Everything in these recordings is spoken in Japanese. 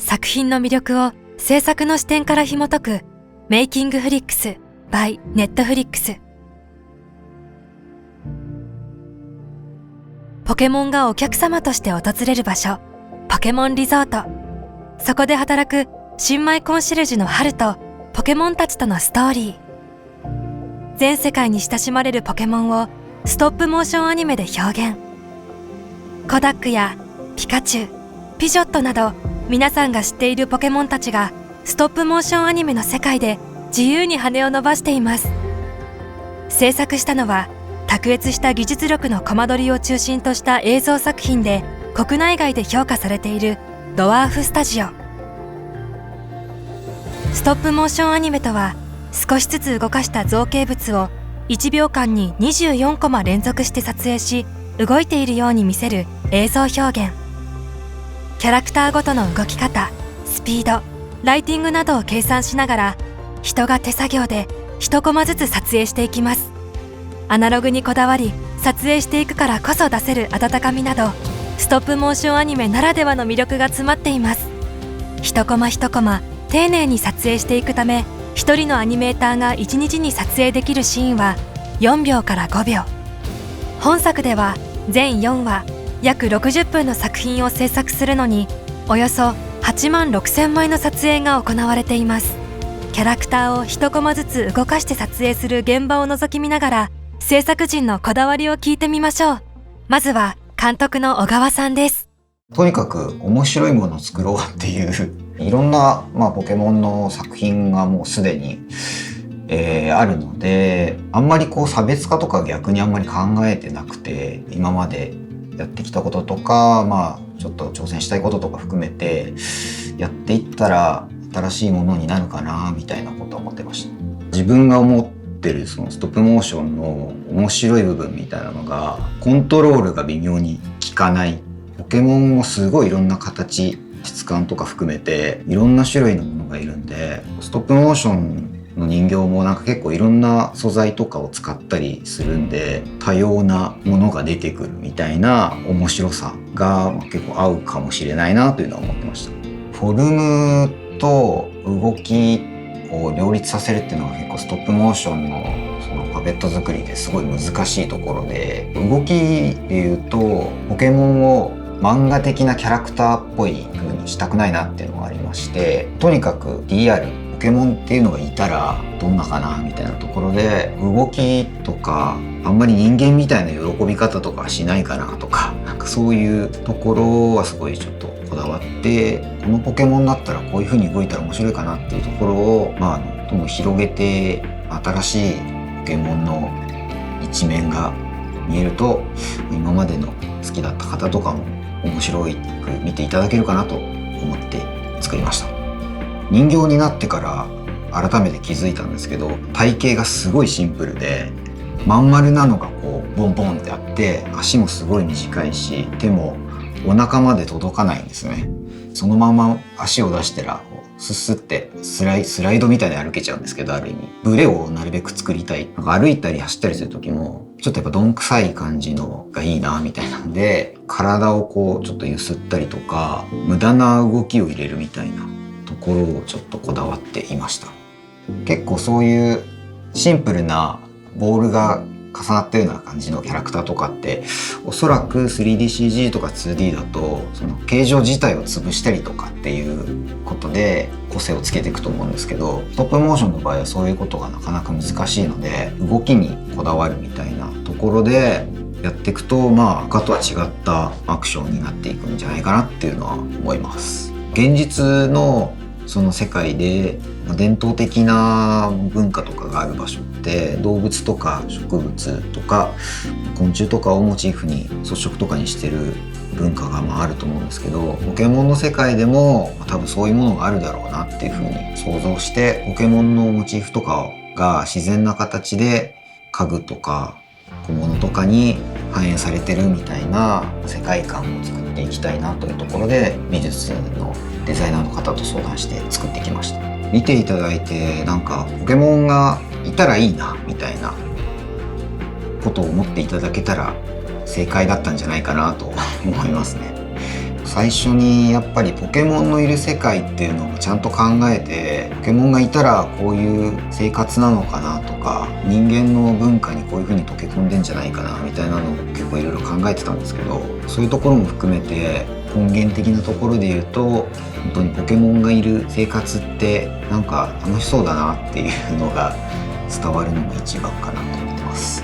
作品の魅力を制作の視点から紐解くメイキングフリックス by ネットフリックス。ポケモンがお客様として訪れる場所、ポケモンリゾート。そこで働く新米コンシェルジュのハルとポケモンたちとのストーリー。全世界に親しまれるポケモンをストップモーションアニメで表現。コダックやピカチュウ、ピジョットなど皆さんが知っているポケモンたちがストップモーションアニメの世界で自由に羽を伸ばしています。制作したのは卓越した技術力のコマ撮りを中心とした映像作品で国内外で評価されているドワーフスタジオ。ストップモーションアニメとは、少しずつ動かした造形物を1秒間に24コマ連続して撮影し、動いているように見せる映像表現。キャラクターごとの動き方、スピード、ライティングなどを計算しながら、人が手作業で1コマずつ撮影していきます。アナログにこだわり撮影していくからこそ出せる温かみなど、ストップモーションアニメならではの魅力が詰まっています。一コマ一コマ丁寧に撮影していくため、一人のアニメーターが1日に撮影できるシーンは4秒から5秒。本作では全4話約60分の作品を制作するのに、およそ8万6000枚の撮影が行われています。キャラクターを一コマずつ動かして撮影する現場を覗き見ながら、制作陣のこだわりを聞いてみましょう。まずは監督の小川さんです。とにかく面白いものを作ろうっていういろんな、ポケモンの作品がもうすでに、あるので、あんまり差別化とか逆にあんまり考えてなくて、今までやってきたこととか、ちょっと挑戦したいこととか含めてやっていったら新しいものになるかなみたいなことは思ってました。自分が思ってるそのストップモーションの面白い部分みたいなのが、コントロールが微妙に効かない。ポケモンもすごいいろんな形、質感とか含めていろんな種類のものがいるんで、ストップモーションの人形も結構いろんな素材とかを使ったりするんで、多様なものが出てくるみたいな面白さが結構合うかもしれないなというのは思ってました。フォルムと動きを両立させるっていうのが結構ストップモーションのそのパペット作りですごい難しいところで、動きでいうとポケモンを漫画的なキャラクターっぽい風にしたくないなっていうのがありまして、とにかくリアルポケモンっていうのがいたらどんなかなみたいなところで、動きとかあんまり人間みたいな喜び方とかしないかなとか、そういうところはすごいちょっとこだわって、このポケモンだったらこういう風に動いたら面白いかなっていうところをどんどん広げて、新しいポケモンの一面が見えると、今までの好きだった方とかも面白く見ていただけるかなと思って作りました。人形になってから改めて気づいたんですけど、体型がすごいシンプルで、まん丸なのがボンボンってあって、足もすごい短いし、手もお腹まで届かないんですね。そのまま足を出したらスッスってスライドみたいに歩けちゃうんですけど、ある意味ブレをなるべく作りたい。歩いたり走ったりする時もちょっとやっぱどんくさい感じのがいいなみたいなんで、体をちょっと揺すったりとか、無駄な動きを入れるみたいなところをちょっとこだわっていました。結構そういうシンプルなボールが重なったような感じのキャラクターとかって、おそらく 3DCG とか 2D だとその形状自体を潰したりとかっていうことで個性をつけていくと思うんですけど、ストップモーションの場合はそういうことがなかなか難しいので、動きにこだわるみたいなところでやっていくと、他とは違ったアクションになっていくんじゃないかなっていうのは思います。現実のその世界で伝統的な文化とかがある場所って、動物とか植物とか昆虫とかをモチーフに装飾とかにしてる文化があると思うんですけど、ポケモンの世界でも多分そういうものがあるだろうなっていうふうに想像して、ポケモンのモチーフとかが自然な形で家具とか小物とかに反映されてるみたいな世界観を作っていきたいなというところで、美術のデザイナーの方と相談して作ってきました。見ていただいてポケモンがいたらいいなみたいなことを思っていただけたら正解だったんじゃないかなと思いますね。最初にやっぱりポケモンのいる世界っていうのをちゃんと考えて、ポケモンがいたらこういう生活なのかなとか、人間の文化にこういう風に溶け込んでんじゃないかなみたいなのを結構いろいろ考えてたんですけど、そういうところも含めて根源的なところで言うと、本当にポケモンがいる生活ってなんか楽しそうだなっていうのが伝わるのが一番かなと思ってます。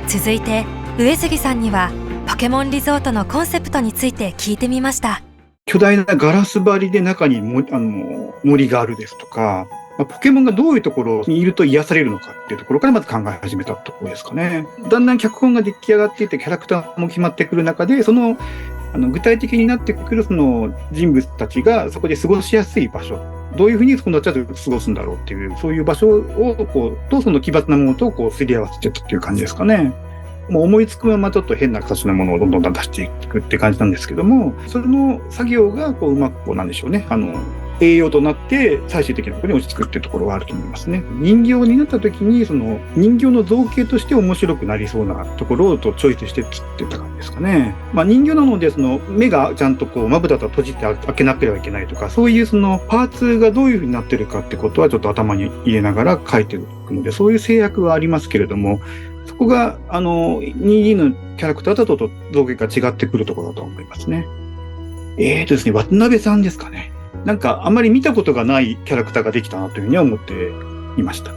続いて上杉さんにはポケモンリゾートのコンセプトについて聞いてみました。巨大なガラス張りで中に森があるですとか、ポケモンがどういうところにいると癒されるのかっていうところからまず考え始めたところですかね。だんだん脚本が出来上がっていってキャラクターも決まってくる中で、その具体的になってくるその人物たちがそこで過ごしやすい場所、どういうふうにその人たちは過ごすんだろうっていう、そういう場所をとその奇抜なものとすり合わせていったっていう感じですかね。もう思いつくままちょっと変な形のものをどんどん出していくって感じなんですけども、その作業がうまくなんでしょうね、栄養となって最終的なところに落ち着くっていうところはあると思いますね。人形になった時にその人形の造形として面白くなりそうなところをチョイスして切ってた感じですかね。人形なのでその目がちゃんとまぶたと閉じて開けなければいけないとか、そういうそのパーツがどういうふうになってるかってことはちょっと頭に入れながら描いていくので、そういう制約はありますけれども、そこが2D のキャラクターだと造形が違ってくるところだと思いますね。ですね、渡辺さんですかね。なんかあまり見たことがないキャラクターができたなというふうには思っていました。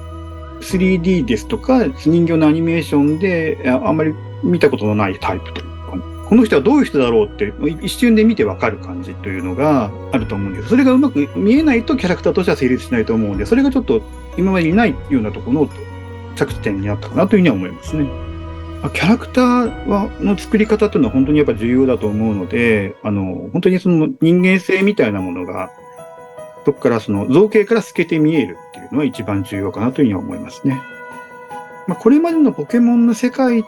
3D ですとか人形のアニメーションであまり見たことのないタイプというか、この人はどういう人だろうって一瞬で見てわかる感じというのがあると思うんです。それがうまく見えないとキャラクターとしては成立しないと思うので、それがちょっと今までにないようなところの着地点になったかなというふうには思いますね。キャラクターの作り方というのは本当にやっぱ重要だと思うので、本当にその人間性みたいなものが、そこからその造形から透けて見えるっていうのは一番重要かなというふうには思いますね。これまでのポケモンの世界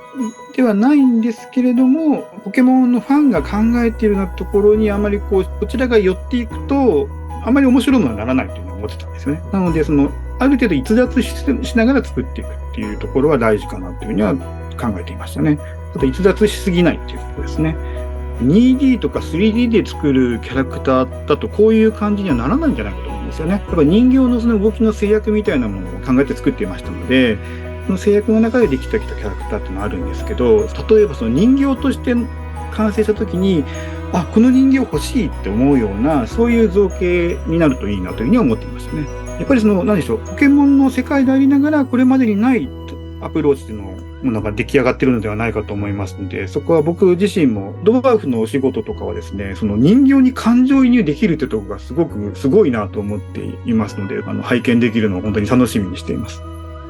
ではないんですけれども、ポケモンのファンが考えているようなところにあまりこちらが寄っていくと、あまり面白いものにならないというふうに思ってたんですよね。なので、ある程度逸脱しながら作っていくっていうところは大事かなというふうには考えていましたね。あと逸脱しすぎないっていうことですね。2D とか 3D で作るキャラクターだとこういう感じにはならないんじゃないかと思うんですよね。やっぱ人形のその動きの制約みたいなものを考えて作っていましたので、その制約の中でできてきたキャラクターっていうのはあるんですけど、例えばその人形として完成した時に、この人形欲しいって思うような、そういう造形になるといいなというふうには思っていましたね。やっぱり何でしょう、ポケモンの世界でありながらこれまでにないアプローチのものが出来上がっているのではないかと思いますので、そこは僕自身もドワーフのお仕事とかはですね、その人形に感情移入できるというところがすごいなと思っていますので、拝見できるのを本当に楽しみにしています。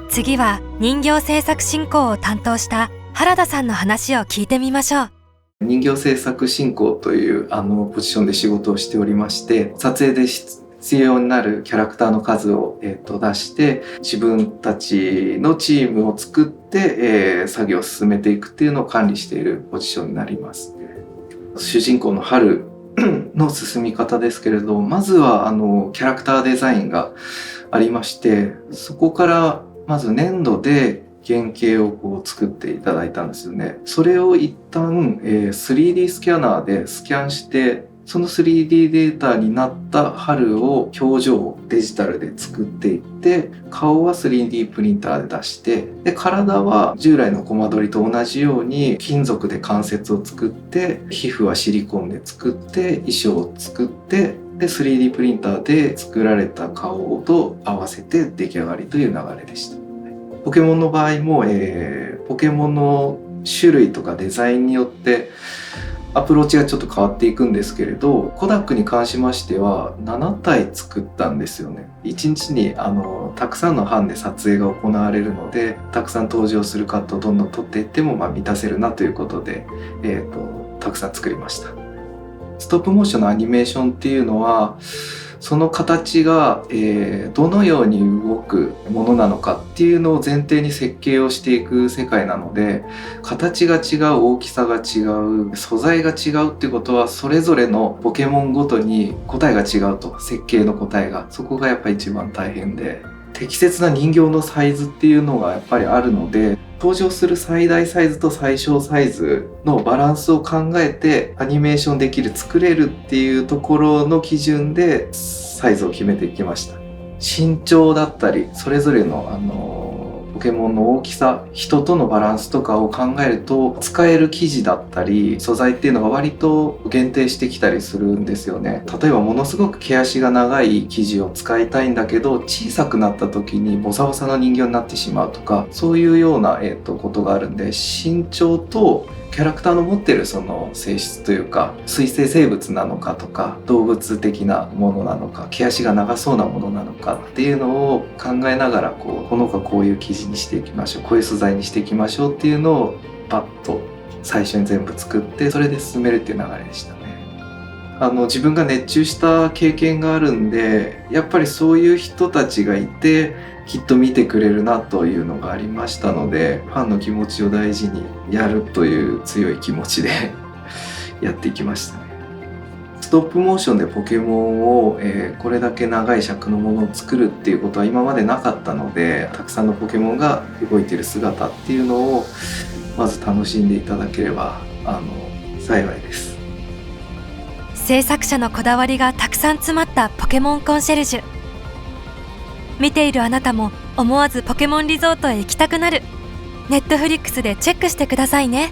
次は人形制作進行を担当した原田さんの話を聞いてみましょう。人形制作進行というポジションで仕事をしておりまして、撮影で必要になるキャラクターの数を、出して自分たちのチームを作って、作業を進めていくっていうのを管理しているポジションになります。主人公の春の進み方ですけれど、まずはキャラクターデザインがありまして、そこからまず粘土で原型を作っていただいたんですよね。それを一旦、3D スキャナーでスキャンして、その 3D データになった春を表情をデジタルで作っていって、顔は 3D プリンターで出して、で体は従来のコマ撮りと同じように金属で関節を作って、皮膚はシリコンで作って、衣装を作って、で 3D プリンターで作られた顔と合わせて出来上がりという流れでした。ポケモンの場合も、ポケモンの種類とかデザインによってアプローチがちょっと変わっていくんですけれど、コダックに関しましては7体作ったんですよね。1日にたくさんの班で撮影が行われるので、たくさん登場するカットをどんどん撮っていっても満たせるなということで、たくさん作りました。ストップモーションのアニメーションっていうのは、その形が、どのように動くものなのかっていうのを前提に設計をしていく世界なので、形が違う、大きさが違う、素材が違うってことは、それぞれのポケモンごとに答えが違うと、設計の答えが。そこがやっぱ一番大変で、手適切な人形のサイズっていうのがやっぱりあるので、登場する最大サイズと最小サイズのバランスを考えてアニメーションできる、作れるっていうところの基準でサイズを決めていきました。身長だったりそれぞれのポケモンの大きさ、人とのバランスとかを考えると、使える生地だったり素材っていうのが割と限定してきたりするんですよね。例えばものすごく毛足が長い生地を使いたいんだけど、小さくなった時にボサボサの人形になってしまうとか、そういうような、ことがあるんで、身長とキャラクターの持ってるその性質というか、水生生物なのかとか、動物的なものなのか、毛足が長そうなものなのかっていうのを考えながら、この子はこういう生地にしていきましょう、こういう素材にしていきましょうっていうのをパッと最初に全部作って、それで進めるっていう流れでしたね。自分が熱中した経験があるんで、やっぱりそういう人たちがいてきっと見てくれるなというのがありましたので、ファンの気持ちを大事にやるという強い気持ちでやっていきましたね。ストップモーションでポケモンを、これだけ長い尺のものを作るっていうことは今までなかったので、たくさんのポケモンが動いている姿っていうのをまず楽しんでいただければ幸いです。制作者のこだわりがたくさん詰まったポケモンコンシェルジュ。見ているあなたも思わずポケモンリゾートへ行きたくなる。Netflixでチェックしてくださいね。